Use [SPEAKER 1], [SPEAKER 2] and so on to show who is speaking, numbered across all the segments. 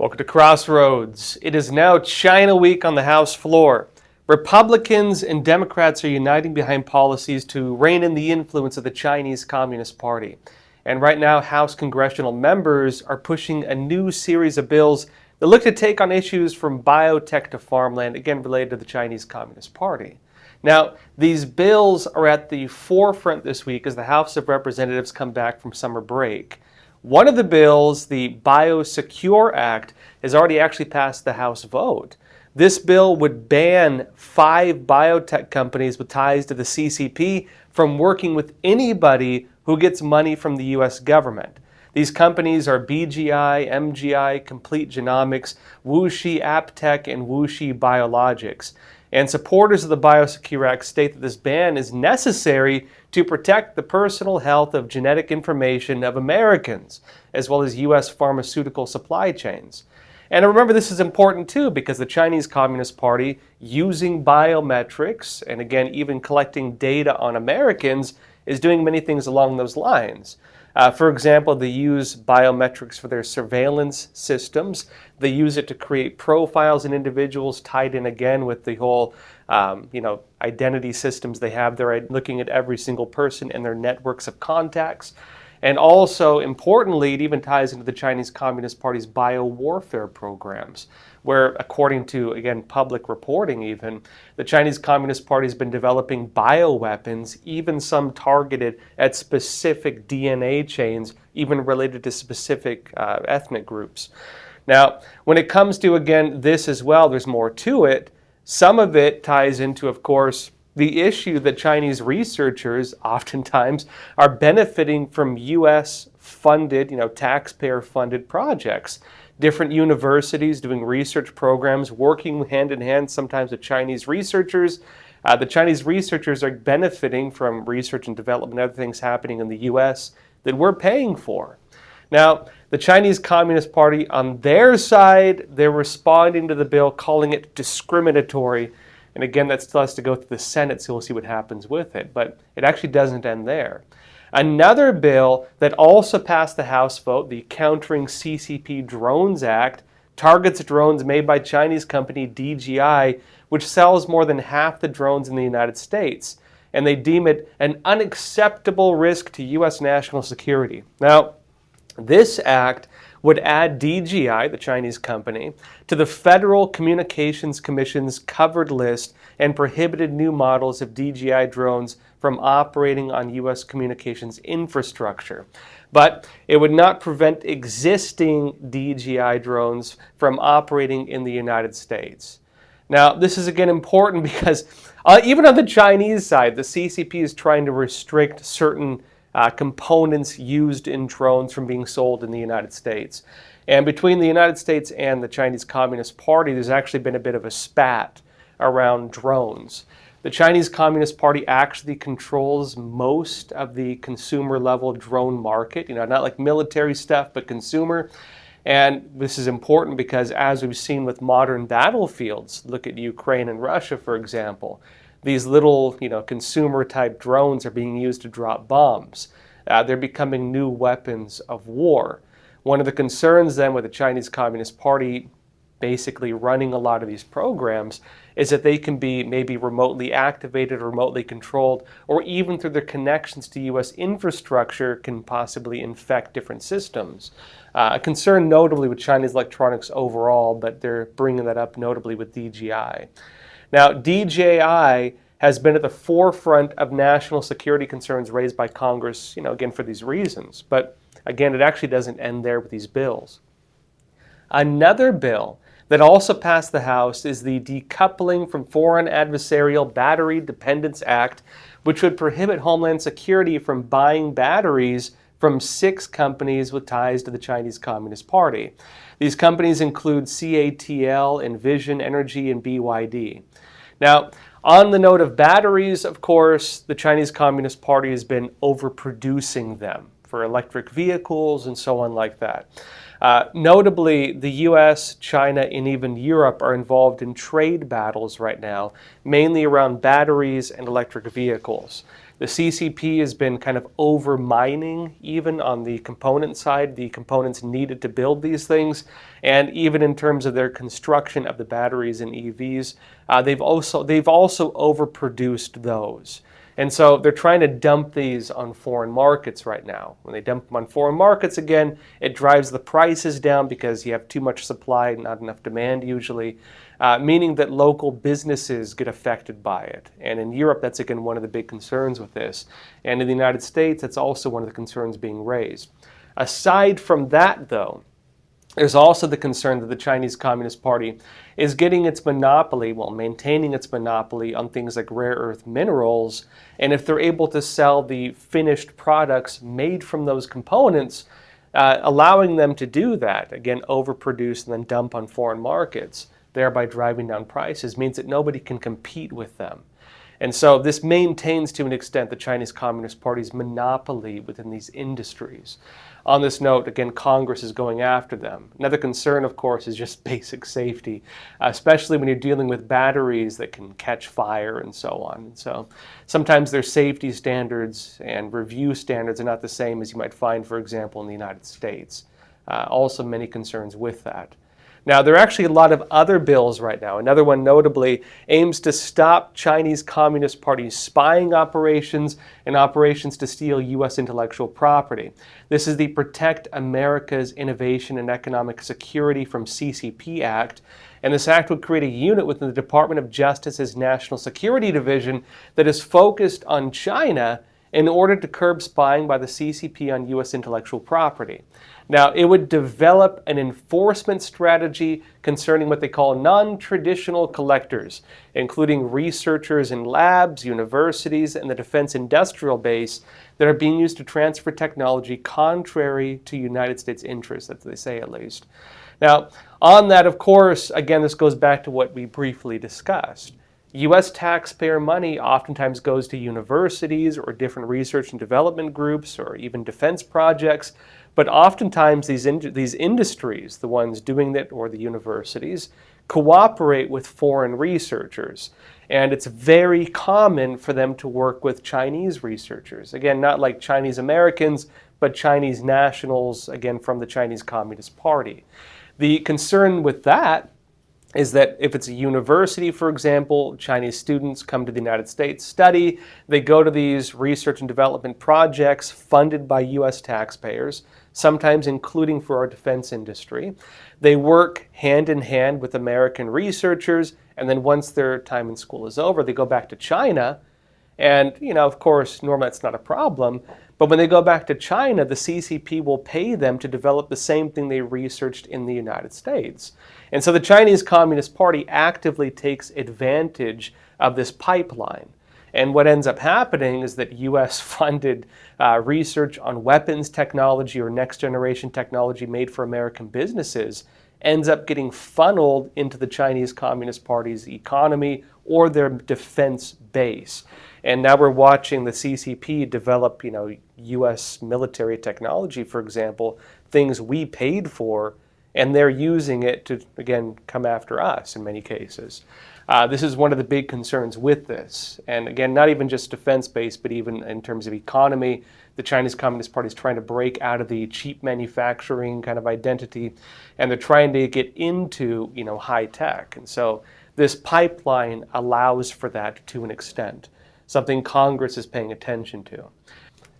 [SPEAKER 1] Welcome to Crossroads. It is now China Week on the House floor. Republicans and Democrats are uniting behind policies to rein in the influence of the Chinese Communist Party. And right now, House congressional members are pushing a new series of bills that look to take on issues from biotech to farmland, again related to the Chinese Communist Party. Now, these bills are at the forefront this week as the House of Representatives come back from summer break. One of the bills, the Biosecure Act, has already actually passed the House vote. This bill would ban 5 biotech companies with ties to the CCP from working with anybody who gets money from the U.S. government. These companies are BGI, MGI, Complete Genomics, WuXi AppTech, and WuXi Biologics. And supporters of the Biosecure Act state that this ban is necessary to protect the personal health of genetic information of Americans, as well as U.S. pharmaceutical supply chains. And remember, this is important too because the Chinese Communist Party, using biometrics, and again, even collecting data on Americans, is doing many things along those lines. For example, they use biometrics for their surveillance systems. They use it to create profiles in individuals tied in again with the whole identity systems they have. They're looking at every single person and their networks of contacts. And also, importantly, it even ties into the Chinese Communist Party's biowarfare programs, where, according to, again, public reporting even, the Chinese Communist Party has been developing bioweapons, even some targeted at specific DNA chains, even related to specific ethnic groups. Now, when it comes to, again, this as well, there's more to it. Some of it ties into, of course, the issue that Chinese researchers oftentimes are benefiting from U.S.-funded, taxpayer-funded projects. Different universities doing research programs, working hand in hand sometimes with Chinese researchers. The Chinese researchers are benefiting from research and development and other things happening in the U.S. that we're paying for. Now, the Chinese Communist Party, on their side, they're responding to the bill, calling it discriminatory. And again, that still has to go through the Senate, so we'll see what happens with it. But it actually doesn't end there. Another bill that also passed the House vote, the Countering CCP Drones Act, targets drones made by Chinese company DJI, which sells more than half the drones in the United States. And they deem it an unacceptable risk to U.S. national security. Now, this act would add DJI, the Chinese company, to the Federal Communications Commission's covered list and prohibited new models of DJI drones from operating on U.S. communications infrastructure. But it would not prevent existing DJI drones from operating in the United States. Now, this is again important because even on the Chinese side, the CCP is trying to restrict certain components used in drones from being sold in the United States. And between the United States and the Chinese Communist Party, there's actually been a bit of a spat around drones. The Chinese Communist Party actually controls most of the consumer-level drone market, not like military stuff, but consumer. And this is important because, as we've seen with modern battlefields, look at Ukraine and Russia, for example, these little, consumer-type drones are being used to drop bombs. They're becoming new weapons of war. One of the concerns then with the Chinese Communist Party basically running a lot of these programs is that they can be maybe remotely activated, remotely controlled, or even through their connections to U.S. infrastructure can possibly infect different systems. A concern notably with Chinese electronics overall, but they're bringing that up notably with DJI. Now, DJI has been at the forefront of national security concerns raised by Congress, again, for these reasons. But again, it actually doesn't end there with these bills. Another bill that also passed the House is the Decoupling from Foreign Adversarial Battery Dependence Act, which would prohibit Homeland Security from buying batteries from 6 companies with ties to the Chinese Communist Party. These companies include CATL, Envision Energy, and BYD. Now, on the note of batteries, of course, the Chinese Communist Party has been overproducing them for electric vehicles and so on like that. Notably, the US, China, and even Europe are involved in trade battles right now, mainly around batteries and electric vehicles. The CCP has been kind of over mining even on the component side, the components needed to build these things, and even in terms of their construction of the batteries in EVs, they've also overproduced those. And so they're trying to dump these on foreign markets right now. When they dump them on foreign markets, again, it drives the prices down because you have too much supply, not enough demand usually, meaning that local businesses get affected by it. And in Europe, that's again one of the big concerns with this. And in the United States, that's also one of the concerns being raised. Aside from that, though, there's also the concern that the Chinese Communist Party is getting its monopoly, maintaining its monopoly on things like rare earth minerals. And if they're able to sell the finished products made from those components, allowing them to do that, again, overproduce and then dump on foreign markets, thereby driving down prices, means that nobody can compete with them. And so this maintains, to an extent, the Chinese Communist Party's monopoly within these industries. On this note, again, Congress is going after them. Another concern, of course, is just basic safety, especially when you're dealing with batteries that can catch fire and so on. And so sometimes their safety standards and review standards are not the same as you might find, for example, in the United States. Also many concerns with that. Now, there are actually a lot of other bills right now. Another one notably aims to stop Chinese Communist Party spying operations and operations to steal U.S. intellectual property. This is the Protect America's Innovation and Economic Security from CCP Act. And this act would create a unit within the Department of Justice's National Security Division that is focused on China in order to curb spying by the CCP on U.S. intellectual property. Now, it would develop an enforcement strategy concerning what they call non-traditional collectors, including researchers in labs, universities, and the defense industrial base that are being used to transfer technology contrary to United States interests, that they say at least. Now, on that, of course, again, this goes back to what we briefly discussed. U.S. taxpayer money oftentimes goes to universities or different research and development groups or even defense projects, but oftentimes these industries, the ones doing it or the universities, cooperate with foreign researchers. And it's very common for them to work with Chinese researchers. Again, not like Chinese Americans, but Chinese nationals, again, from the Chinese Communist Party. The concern with that is that if it's a university, for example, Chinese students come to the United States, study, they go to these research and development projects funded by U.S. taxpayers, sometimes including for our defense industry. They work hand in hand with American researchers, and then once their time in school is over, they go back to China. And, of course, normally that's not a problem. But when they go back to China, the CCP will pay them to develop the same thing they researched in the United States. And so the Chinese Communist Party actively takes advantage of this pipeline. And what ends up happening is that U.S.-funded research on weapons technology or next-generation technology made for American businesses ends up getting funneled into the Chinese Communist Party's economy or their defense base. And now we're watching the CCP develop, U.S. military technology, for example, things we paid for, and they're using it to, again, come after us in many cases. This is one of the big concerns with this. And again, not even just defense-based, but even in terms of economy, the Chinese Communist Party is trying to break out of the cheap manufacturing kind of identity, and they're trying to get into, high tech. And so this pipeline allows for that to an extent, something Congress is paying attention to.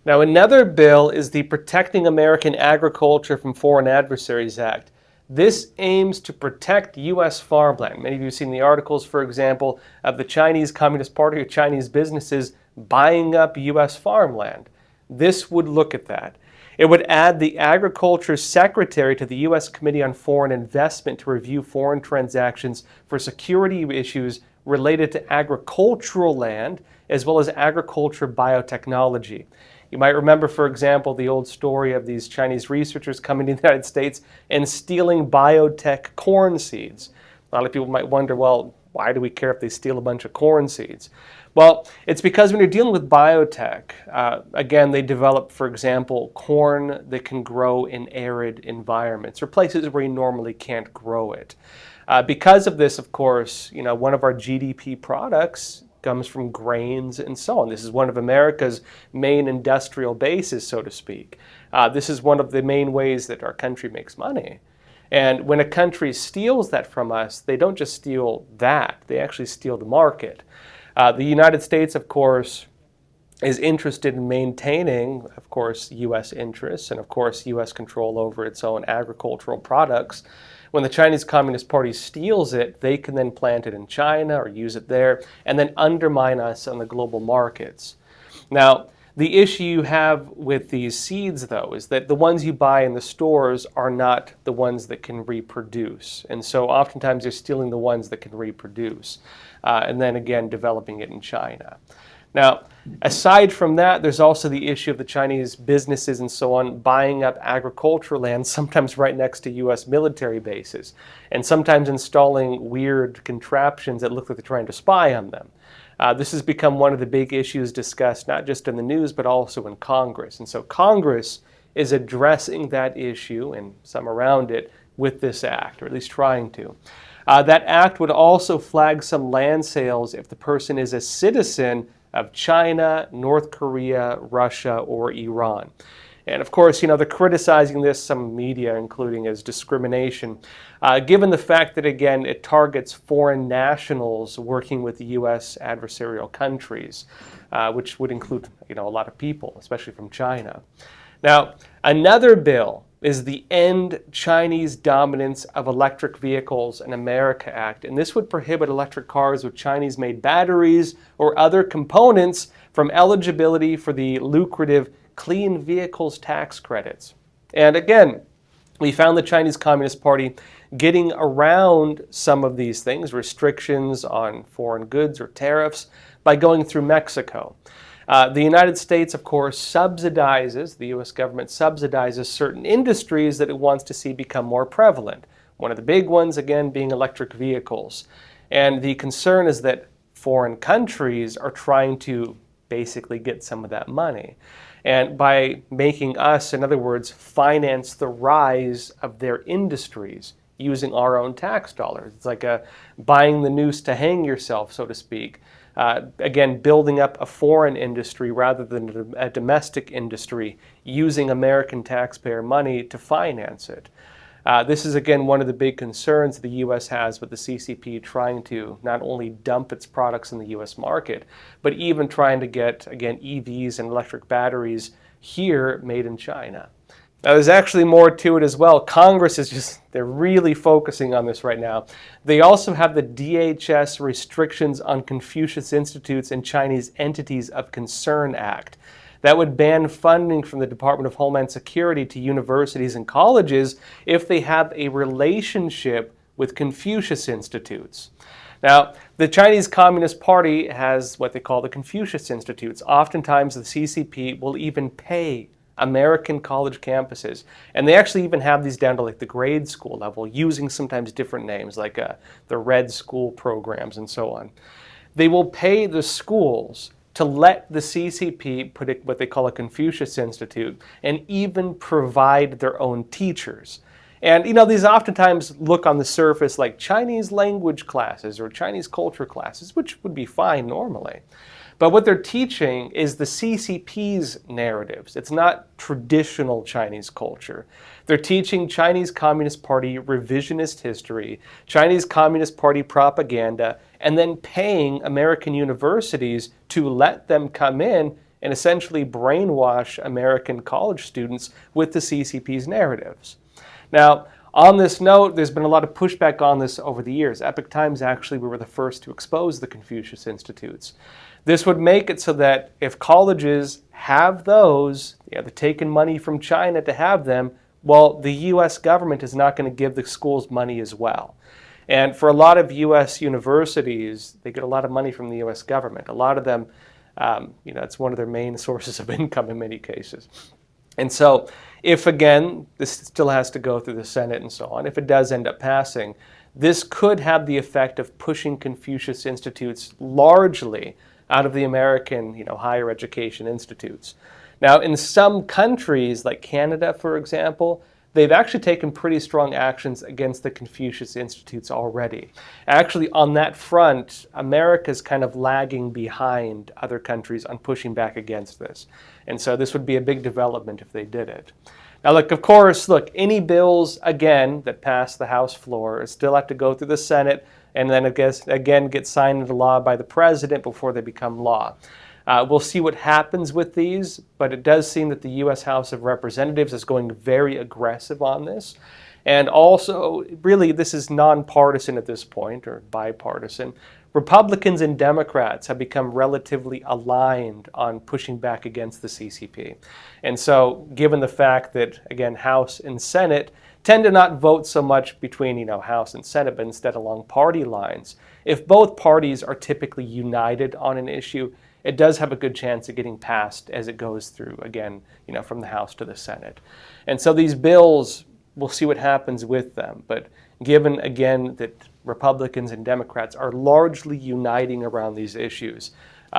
[SPEAKER 1] Now, another bill is the Protecting American Agriculture from Foreign Adversaries Act. This aims to protect U.S. farmland. Many of you have seen the articles, for example, of the Chinese Communist Party or Chinese businesses buying up U.S. farmland. This would look at that. It would add the Agriculture Secretary to the U.S. Committee on Foreign Investment to review foreign transactions for security issues related to agricultural land as well as agriculture biotechnology. You might remember, for example, the old story of these Chinese researchers coming to the United States and stealing biotech corn seeds. A lot of people might wonder, well, why do we care if they steal a bunch of corn seeds? Well, it's because when you're dealing with biotech, again, they develop, for example, corn that can grow in arid environments or places where you normally can't grow it. Because of this, of course, one of our GDP products comes from grains and so on. This is one of America's main industrial bases, so to speak. This is one of the main ways that our country makes money. And when a country steals that from us, they don't just steal that, they actually steal the market. The United States, of course, is interested in maintaining, of course, U.S. interests and, of course, U.S. control over its own agricultural products. When the Chinese Communist Party steals it, they can then plant it in China or use it there and then undermine us on the global markets. Now, the issue you have with these seeds, though, is that the ones you buy in the stores are not the ones that can reproduce. And so oftentimes they're stealing the ones that can reproduce and then again developing it in China. Now, aside from that, there's also the issue of the Chinese businesses and so on buying up agricultural land, sometimes right next to U.S. military bases, and sometimes installing weird contraptions that look like they're trying to spy on them. This has become one of the big issues discussed, not just in the news, but also in Congress. And so Congress is addressing that issue and some around it with this act, or at least trying to. That act would also flag some land sales if the person is a citizen of China, North Korea, Russia, or Iran. And of course, they're criticizing this, some media, including as discrimination, given the fact that, again, it targets foreign nationals working with the U.S. adversarial countries, which would include, a lot of people, especially from China. Now, another bill is the End Chinese Dominance of Electric Vehicles in America Act, and this would prohibit electric cars with Chinese-made batteries or other components from eligibility for the lucrative Clean Vehicles tax credits. And again, we found the Chinese Communist Party getting around some of these things, restrictions on foreign goods or tariffs, by going through Mexico. The United States, of course, subsidizes, the U.S. government subsidizes certain industries that it wants to see become more prevalent. One of the big ones, again, being electric vehicles. And the concern is that foreign countries are trying to basically get some of that money. And by making us, in other words, finance the rise of their industries using our own tax dollars. It's like buying the noose to hang yourself, so to speak. Again, building up a foreign industry rather than a domestic industry using American taxpayer money to finance it. This is, again, one of the big concerns the U.S. has with the CCP trying to not only dump its products in the U.S. market, but even trying to get, again, EVs and electric batteries here made in China. Now, there's actually more to it as well. Congress is they're really focusing on this right now. They also have the DHS Restrictions on Confucius Institutes and Chinese Entities of Concern Act. That would ban funding from the Department of Homeland Security to universities and colleges if they have a relationship with Confucius Institutes. Now, the Chinese Communist Party has what they call the Confucius Institutes. Oftentimes, the CCP will even pay American college campuses, and they actually even have these down to like the grade school level, using sometimes different names like the Red School programs and so on. They will pay the schools to let the CCP put what they call a Confucius Institute and even provide their own teachers. And these oftentimes look on the surface like Chinese language classes or Chinese culture classes, which would be fine normally. But what they're teaching is the CCP's narratives. It's not traditional Chinese culture. They're teaching Chinese Communist Party revisionist history, Chinese Communist Party propaganda, and then paying American universities to let them come in and essentially brainwash American college students with the CCP's narratives. Now, on this note, there's been a lot of pushback on this over the years. Epoch Times actually were the first to expose the Confucius Institutes. This would make it so that if colleges have those, they're taking money from China to have them, well, the U.S. government is not going to give the schools money as well. And for a lot of U.S. universities, they get a lot of money from the U.S. government. A lot of them, it's one of their main sources of income in many cases. And so if, again, this still has to go through the Senate and so on, if it does end up passing, this could have the effect of pushing Confucius Institutes largely out of the American, higher education institutes. Now, in some countries, like Canada, for example, they've actually taken pretty strong actions against the Confucius Institutes already. Actually, on that front, America's kind of lagging behind other countries on pushing back against this. And so this would be a big development if they did it. Now, of course, any bills, again, that pass the House floor still have to go through the Senate and then, again, get signed into law by the president before they become law. We'll see what happens with these, but it does seem that the U.S. House of Representatives is going very aggressive on this. And also, really, this is nonpartisan at this point, or bipartisan. Republicans and Democrats have become relatively aligned on pushing back against the CCP. And so, given the fact that, again, House and Senate tend to not vote so much between, House and Senate, but instead along party lines, if both parties are typically united on an issue, it does have a good chance of getting passed as it goes through, again, from the House to the Senate. And so these bills, we'll see what happens with them. But given, again, that Republicans and Democrats are largely uniting around these issues,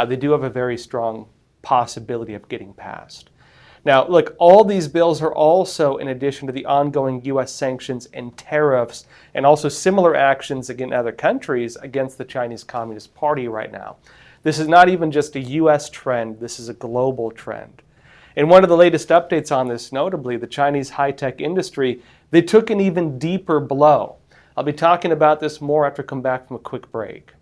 [SPEAKER 1] they do have a very strong possibility of getting passed. Now, all these bills are also in addition to the ongoing U.S. sanctions and tariffs, and also similar actions against other countries against the Chinese Communist Party right now. This is not even just a U.S. trend, this is a global trend. In one of the latest updates on this, notably, the Chinese high-tech industry, they took an even deeper blow. I'll be talking about this more after I come back from a quick break.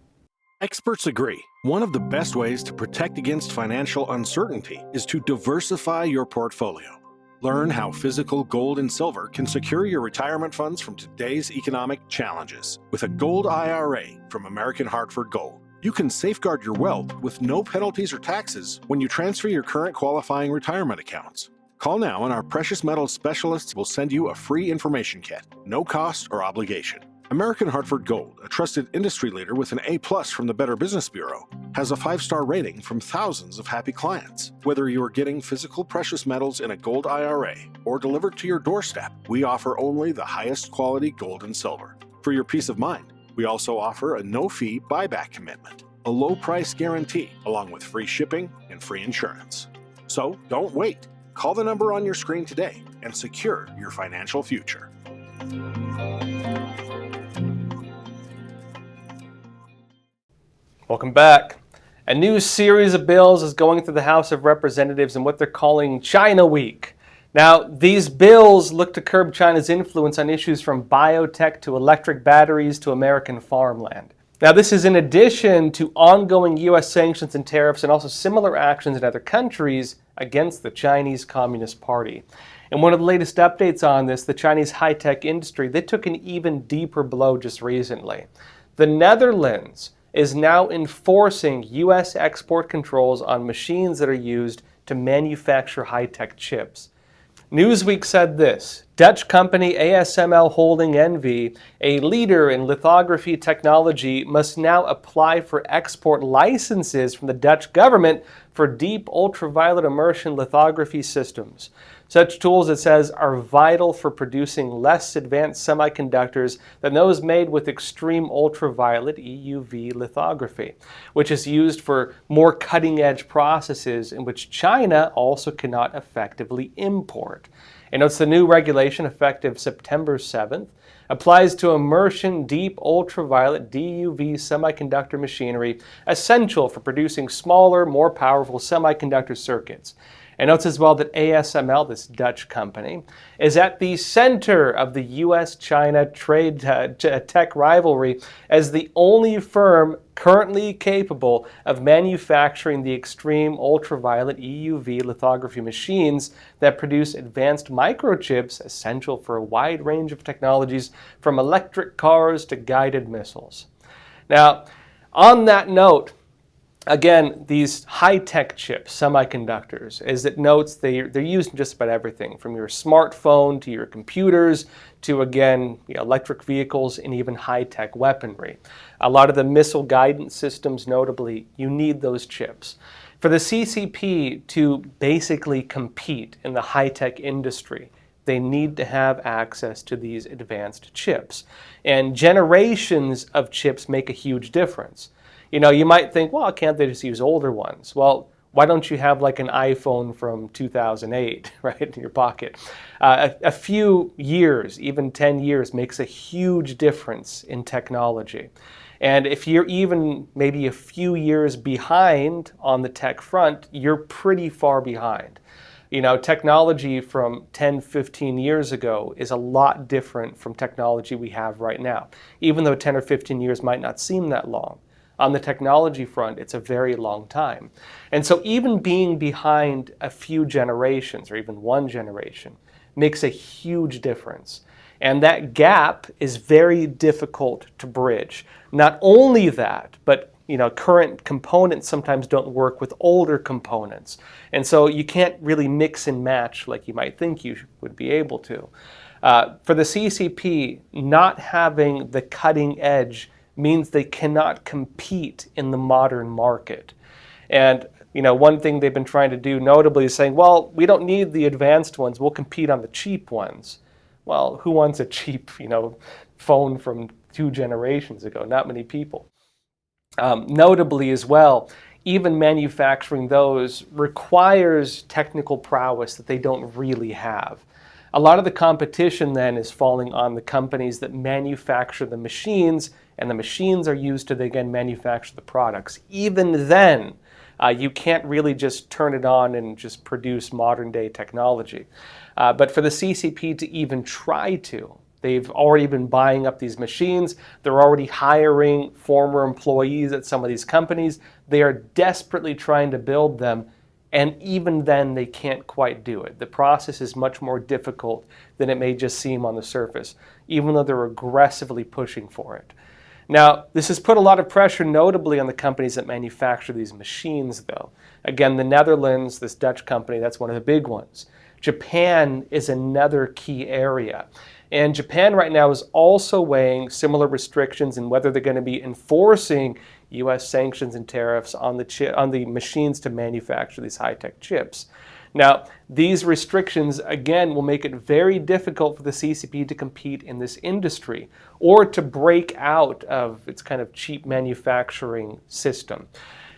[SPEAKER 2] Experts agree. One of the best ways to protect against financial uncertainty is to diversify your portfolio. Learn how physical gold and silver can secure your retirement funds from today's economic challenges with a gold IRA from American Hartford Gold. You can safeguard your wealth with no penalties or taxes when you transfer your current qualifying retirement accounts. Call now and our precious metals specialists will send you a free information kit, no cost or obligation. American Hartford Gold, a trusted industry leader with an A+ from the Better Business Bureau, has a 5-star rating from thousands of happy clients. Whether you are getting physical precious metals in a gold IRA or delivered to your doorstep, we offer only the highest quality gold and silver. For your peace of mind, we also offer a no-fee buyback commitment, a low-price guarantee, along with free shipping and free insurance. So don't wait. Call the number on your screen today and secure your financial future.
[SPEAKER 1] Welcome back. A new series of bills is going through the House of Representatives in what they're calling China Week. Now, these bills look to curb China's influence on issues from biotech to electric batteries to American farmland. Now, this is in addition to ongoing U.S. sanctions and tariffs and also similar actions in other countries against the Chinese Communist Party. In one of the latest updates on this, the Chinese high-tech industry, they took an even deeper blow just recently. The Netherlands is now enforcing U.S. export controls on machines that are used to manufacture high-tech chips. Newsweek said this: Dutch company ASML Holding NV, a leader in lithography technology, must now apply for export licenses from the Dutch government for deep ultraviolet immersion lithography systems. Such tools, it says, are vital for producing less advanced semiconductors than those made with extreme ultraviolet EUV lithography, which is used for more cutting-edge processes in which China also cannot effectively import. And it's the new regulation effective September 7th, applies to immersion deep ultraviolet DUV semiconductor machinery essential for producing smaller, more powerful semiconductor circuits. And notes as well that ASML, this Dutch company, is at the center of the U.S.-China trade tech rivalry as the only firm currently capable of manufacturing the extreme ultraviolet EUV lithography machines that produce advanced microchips essential for a wide range of technologies from electric cars to guided missiles. Now, on that note, again, these high-tech chips, semiconductors, as it notes, they're used in just about everything, from your smartphone to your computers to, again, electric vehicles and even high-tech weaponry. A lot of the missile guidance systems, notably, you need those chips. For the CCP to basically compete in the high-tech industry, they need to have access to these advanced chips. And generations of chips make a huge difference. You might think, well, can't they just use older ones? Well, Why don't you have like an iPhone from 2008, right, in your pocket? A few years, even 10 years, makes a huge difference in technology. And if you're even maybe a few years behind on the tech front, you're pretty far behind. You know, technology from 10, 15 years ago is a lot different from technology we have right now, even though 10 or 15 years might not seem that long. On the technology front, it's a very long time. And so even being behind a few generations or even one generation makes a huge difference. And that gap is very difficult to bridge. Not only that, but current components sometimes don't work with older components. And so you can't really mix and match like you might think you would be able to. For the CCP, not having the cutting edge means they cannot compete in the modern market. And one thing they've been trying to do notably is saying, well, we don't need the advanced ones, we'll compete on the cheap ones. Well, who wants a cheap, phone from 2 generations ago? Not many people. Notably as well, even manufacturing those requires technical prowess that they don't really have. A lot of the competition then is falling on the companies that manufacture the machines, and the machines are used to, again, manufacture the products. Even then, you can't really just turn it on and just produce modern day technology. But for the CCP to even try to, they've already been buying up these machines. They're already hiring former employees at some of these companies. They are desperately trying to build them. And even then, they can't quite do it. The process is much more difficult than it may just seem on the surface, even though they're aggressively pushing for it. Now, this has put a lot of pressure, notably on the companies that manufacture these machines, though. Again, the Netherlands, this Dutch company, that's one of the big ones. Japan is another key area. And Japan right now is also weighing similar restrictions and whether they're going to be enforcing U.S. sanctions and tariffs on the machines to manufacture these high-tech chips. Now, these restrictions, again, will make it very difficult for the CCP to compete in this industry or to break out of its kind of cheap manufacturing system.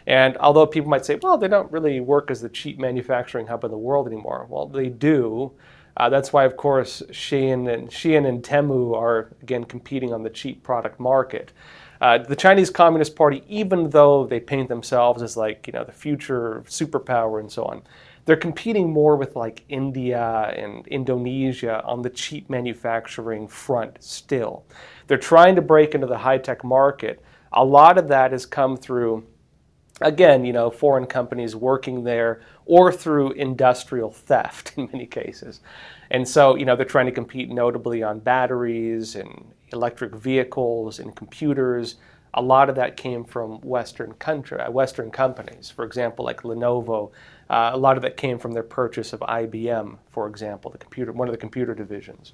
[SPEAKER 1] And although people might say, well, they don't really work as the cheap manufacturing hub in the world anymore. Well, they do. That's why, of course, Shein and Temu are, again, competing on the cheap product market. The Chinese Communist Party, even though they paint themselves as like, the future superpower and so on, they're competing more with like India and Indonesia on the cheap manufacturing front still. They're trying to break into the high-tech market. A lot of that has come through, again, foreign companies working there or through industrial theft in many cases. And so, they're trying to compete notably on batteries and electric vehicles and computers. A lot of that came from Western companies, for example, like Lenovo. A lot of that came from their purchase of IBM, for example, one of the computer divisions.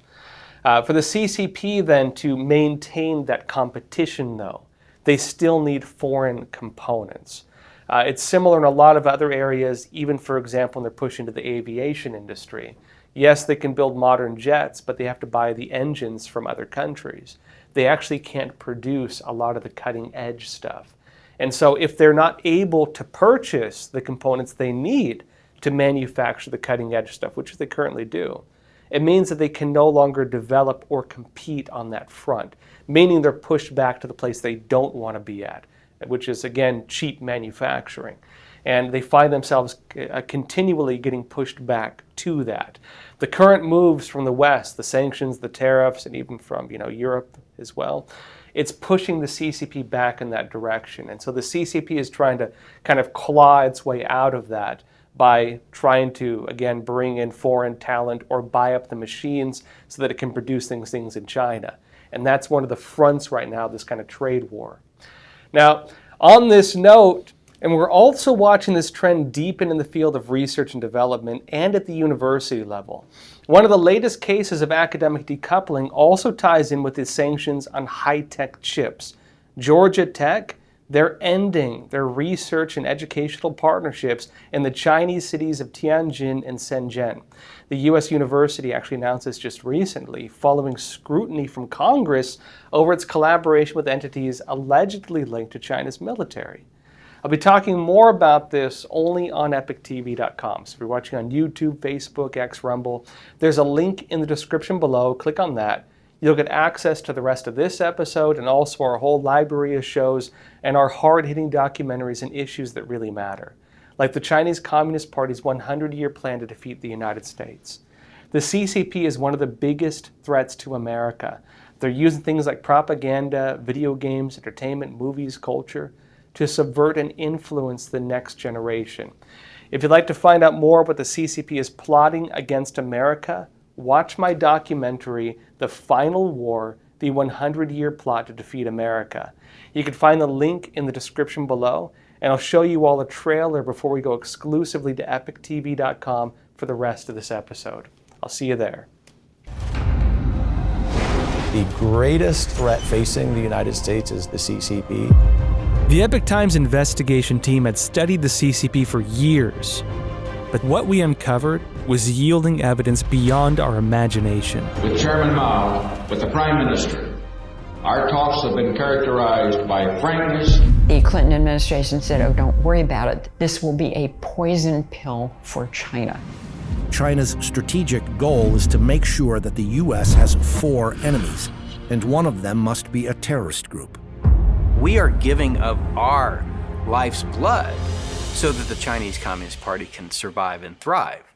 [SPEAKER 1] For the CCP then to maintain that competition, though, they still need foreign components. It's similar in a lot of other areas, even, for example, when they're pushing to the aviation industry. Yes, they can build modern jets, but they have to buy the engines from other countries. They actually can't produce a lot of the cutting-edge stuff. And so if they're not able to purchase the components they need to manufacture the cutting-edge stuff, which they currently do, it means that they can no longer develop or compete on that front, meaning they're pushed back to the place they don't want to be at, which is, again, cheap manufacturing. And they find themselves continually getting pushed back to that. The current moves from the West, the sanctions, the tariffs, and even from Europe as well, it's pushing the CCP back in that direction. And so the CCP is trying to kind of claw its way out of that by trying to, again, bring in foreign talent or buy up the machines so that it can produce things in China. And that's one of the fronts right now, this kind of trade war. Now, on this note, and we're also watching this trend deepen in the field of research and development and at the university level. One of the latest cases of academic decoupling also ties in with the sanctions on high-tech chips. Georgia Tech, they're ending their research and educational partnerships in the Chinese cities of Tianjin and Shenzhen. The U.S. university actually announced this just recently, following scrutiny from Congress over its collaboration with entities allegedly linked to China's military. I'll be talking more about this only on epochtv.com. So if you're watching on YouTube, Facebook, X, Rumble, there's a link in the description below. Click on that. You'll get access to the rest of this episode and also our whole library of shows and our hard-hitting documentaries and issues that really matter, like the Chinese Communist Party's 100-year plan to defeat the United States. The CCP is one of the biggest threats to America. They're using things like propaganda, video games, entertainment, movies, culture to subvert and influence the next generation. If you'd like to find out more what the CCP is plotting against America, watch my documentary, The Final War, the 100-year plot to defeat America. You can find the link in the description below, and I'll show you all a trailer before we go exclusively to epochtv.com for the rest of this episode. I'll see you there.
[SPEAKER 3] The greatest threat facing the United States is the CCP.
[SPEAKER 4] The Epoch Times investigation team had studied the CCP for years, but what we uncovered was yielding evidence beyond our imagination.
[SPEAKER 5] With Chairman Mao, with the Prime Minister, our talks have been characterized by frankness.
[SPEAKER 6] The Clinton administration said, oh, don't worry about it. This will be a poison pill for China.
[SPEAKER 7] China's strategic goal is to make sure that the U.S. has 4 enemies, and one of them must be a terrorist group.
[SPEAKER 8] We are giving of our life's blood so that the Chinese Communist Party can survive and thrive.